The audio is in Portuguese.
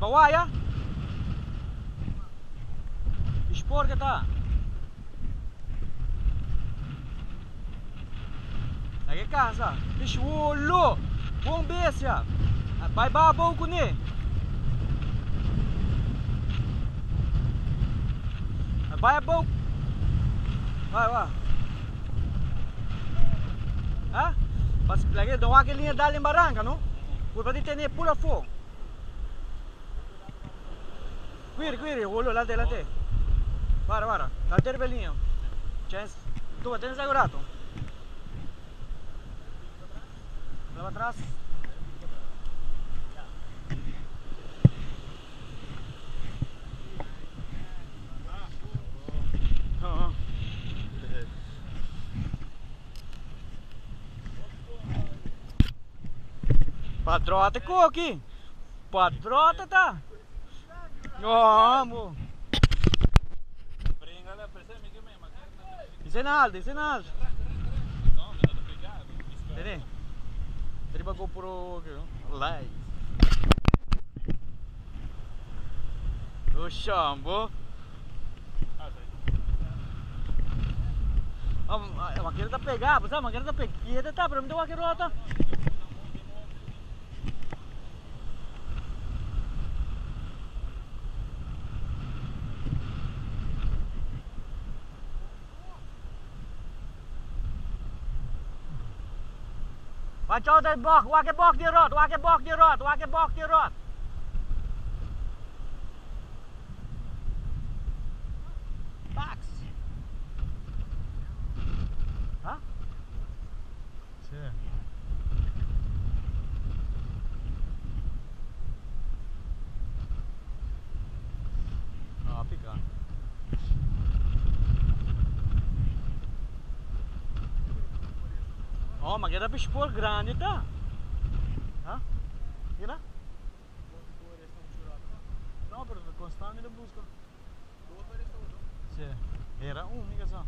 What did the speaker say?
bawah ya? Expor que tá? Lagi casa, pichulo, bom bestia, vai babou com ne, vai bom, vai, ah, pas lagi dong aquele linha dali em baranca, não? Por para ter pula fogo, quiri, olho lá delante, para, lá ter belinho, chance, tu tens segurado. Lá atrás. Padrota aqui. Padrota tá. Vamos. Dice nada. Entendeu? Triba GoPro live. O chambo. A maquina tá pegada, sabe? A maquina tá pegada, tá? Pra mim tem uma querota. Vai cho đây bọc, qua cái bọc kia rót, qua cái bọc kia rót. Box. Hã? Sim. Ah, fica. Oh, mas era expor grande, tá? Hã? Era? Não, pero constante ele busca. Sim. Era um, ligação.